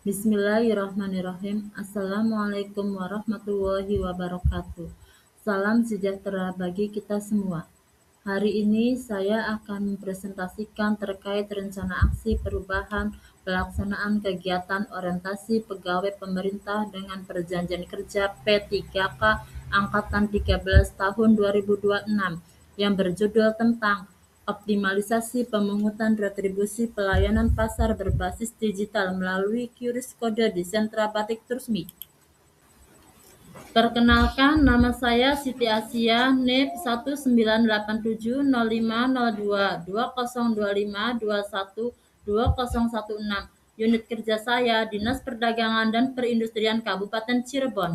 Bismillahirrahmanirrahim. Assalamualaikum warahmatullahi wabarakatuh. Salam sejahtera bagi kita semua. Hari ini saya akan mempresentasikan terkait rencana aksi perubahan pelaksanaan kegiatan orientasi pegawai pemerintah dengan perjanjian kerja P3K Angkatan 13 tahun 2026 yang berjudul tentang optimalisasi pemungutan retribusi pelayanan pasar berbasis digital melalui QRIS kode di Sentra Batik Trusmi. Perkenalkan, nama saya Siti Asia, NIP 19870022025212016. Unit kerja saya Dinas Perdagangan dan Perindustrian Kabupaten Cirebon.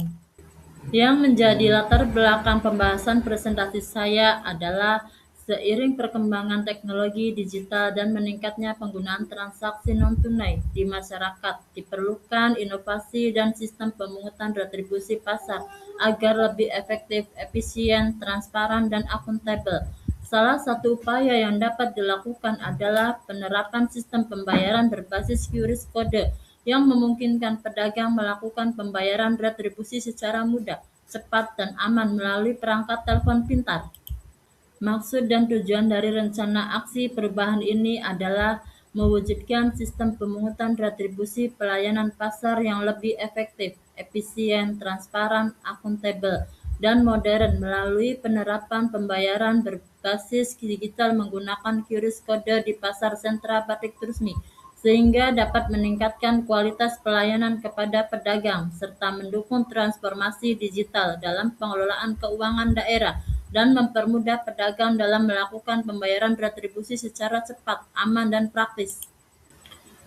Yang menjadi latar belakang pembahasan presentasi saya adalah seiring perkembangan teknologi digital dan meningkatnya penggunaan transaksi non-tunai di masyarakat, diperlukan inovasi dan sistem pemungutan retribusi pasar agar lebih efektif, efisien, transparan, dan akuntabel. Salah satu upaya yang dapat dilakukan adalah penerapan sistem pembayaran berbasis QRIS kode yang memungkinkan pedagang melakukan pembayaran retribusi secara mudah, cepat, dan aman melalui perangkat telepon pintar. Maksud dan tujuan dari rencana aksi perubahan ini adalah mewujudkan sistem pemungutan retribusi pelayanan pasar yang lebih efektif, efisien, transparan, akuntabel, dan modern melalui penerapan pembayaran berbasis digital menggunakan QRIS kode di pasar sentra Batik Trusmi, sehingga dapat meningkatkan kualitas pelayanan kepada pedagang serta mendukung transformasi digital dalam pengelolaan keuangan daerah dan mempermudah pedagang dalam melakukan pembayaran retribusi secara cepat, aman, dan praktis.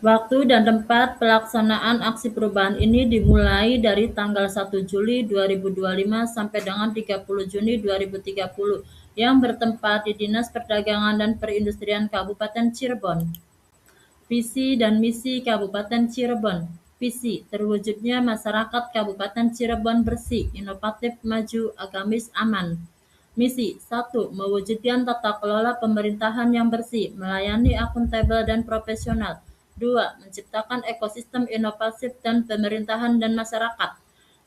Waktu dan tempat pelaksanaan aksi perubahan ini dimulai dari tanggal 1 Juli 2025 sampai dengan 30 Juni 2030 yang bertempat di Dinas Perdagangan dan Perindustrian Kabupaten Cirebon. Visi dan misi Kabupaten Cirebon. Visi, terwujudnya masyarakat Kabupaten Cirebon bersih, inovatif, maju, agamis, aman. Misi 1. Mewujudkan tata kelola pemerintahan yang bersih, melayani akuntabel dan profesional. 2. Menciptakan ekosistem inovatif dan pemerintahan dan masyarakat.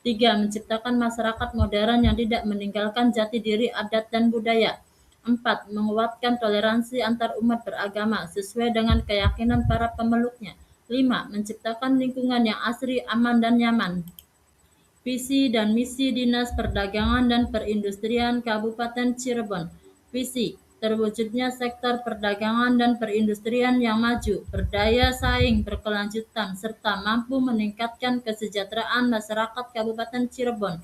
3. Menciptakan masyarakat modern yang tidak meninggalkan jati diri adat dan budaya. 4. Menguatkan toleransi antar umat beragama sesuai dengan keyakinan para pemeluknya. 5. Menciptakan lingkungan yang asri, aman, dan nyaman. Visi dan misi Dinas Perdagangan dan Perindustrian Kabupaten Cirebon. Visi, terwujudnya sektor perdagangan dan perindustrian yang maju, berdaya saing, berkelanjutan, serta mampu meningkatkan kesejahteraan masyarakat Kabupaten Cirebon.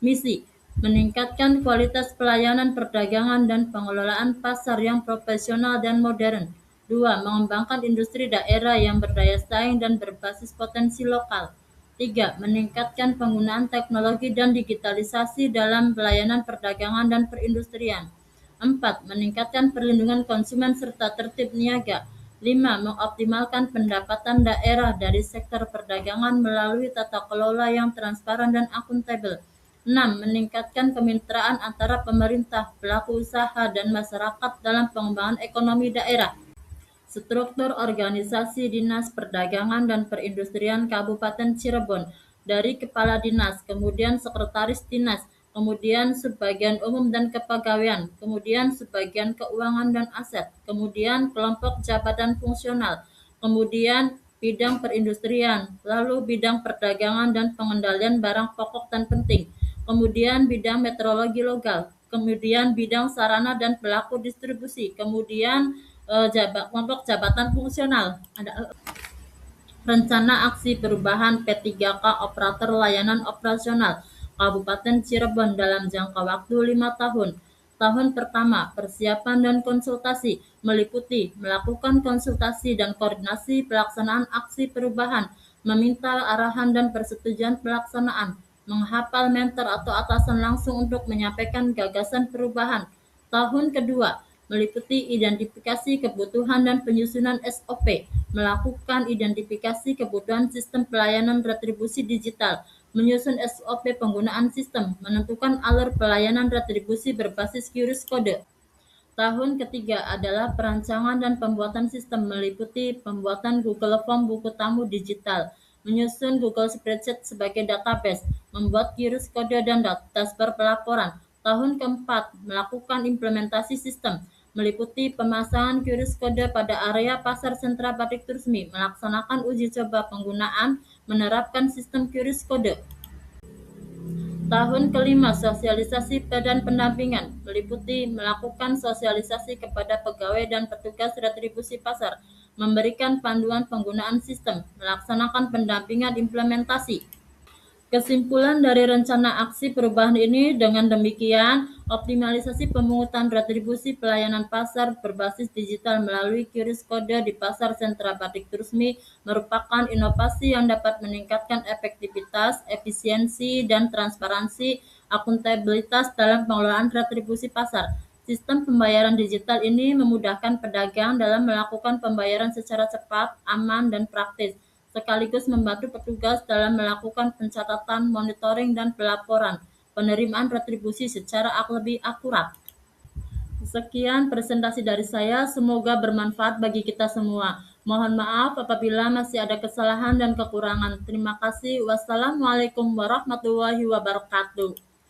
Misi, meningkatkan kualitas pelayanan perdagangan dan pengelolaan pasar yang profesional dan modern. 2. Mengembangkan industri daerah yang berdaya saing dan berbasis potensi lokal. 3. Meningkatkan penggunaan teknologi dan digitalisasi dalam pelayanan perdagangan dan perindustrian. 4. Meningkatkan perlindungan konsumen serta tertib niaga. 5. Mengoptimalkan pendapatan daerah dari sektor perdagangan melalui tata kelola yang transparan dan akuntabel. 6. Meningkatkan kemitraan antara pemerintah, pelaku usaha, dan masyarakat dalam pengembangan ekonomi daerah. Struktur organisasi Dinas Perdagangan dan Perindustrian Kabupaten Cirebon dari Kepala Dinas, kemudian Sekretaris Dinas, kemudian Subbagian Umum dan Kepegawaian, kemudian Subbagian Keuangan dan Aset, kemudian kelompok jabatan fungsional, kemudian bidang perindustrian, lalu bidang perdagangan dan pengendalian barang pokok dan penting, kemudian bidang meteorologi lokal, kemudian bidang sarana dan pelaku distribusi, kemudian kelompok jabatan fungsional. Ada rencana aksi perubahan P3K Operator Layanan Operasional Kabupaten Cirebon dalam jangka waktu 5 tahun. Tahun pertama, persiapan dan konsultasi meliputi melakukan konsultasi dan koordinasi pelaksanaan aksi perubahan, meminta arahan dan persetujuan pelaksanaan, menghafal mentor atau atasan langsung untuk menyampaikan gagasan perubahan. Tahun kedua, meliputi identifikasi kebutuhan dan penyusunan SOP, melakukan identifikasi kebutuhan sistem pelayanan retribusi digital, menyusun SOP penggunaan sistem, menentukan alur pelayanan retribusi berbasis QRIS kode. Tahun ketiga adalah perancangan dan pembuatan sistem meliputi pembuatan Google Form buku tamu digital, menyusun Google Spreadsheet sebagai database, membuat QRIS kode dan dashboard pelaporan. Tahun keempat, melakukan implementasi sistem, meliputi pemasangan QRIS kode pada area pasar sentra Batik Tursmi, melaksanakan uji coba penggunaan, menerapkan sistem QRIS kode. Tahun kelima, sosialisasi dan pendampingan, meliputi melakukan sosialisasi kepada pegawai dan petugas retribusi pasar, memberikan panduan penggunaan sistem, melaksanakan pendampingan implementasi. Kesimpulan dari rencana aksi perubahan ini, dengan demikian, optimalisasi pemungutan retribusi pelayanan pasar berbasis digital melalui QRIS kode di pasar sentra Batik Tursmi merupakan inovasi yang dapat meningkatkan efektivitas, efisiensi, dan transparansi akuntabilitas dalam pengelolaan retribusi pasar. Sistem pembayaran digital ini memudahkan pedagang dalam melakukan pembayaran secara cepat, aman, dan praktis, sekaligus membantu petugas dalam melakukan pencatatan, monitoring, dan pelaporan penerimaan retribusi secara lebih akurat. Sekian presentasi dari saya, semoga bermanfaat bagi kita semua. Mohon maaf apabila masih ada kesalahan dan kekurangan. Terima kasih. Wassalamualaikum warahmatullahi wabarakatuh.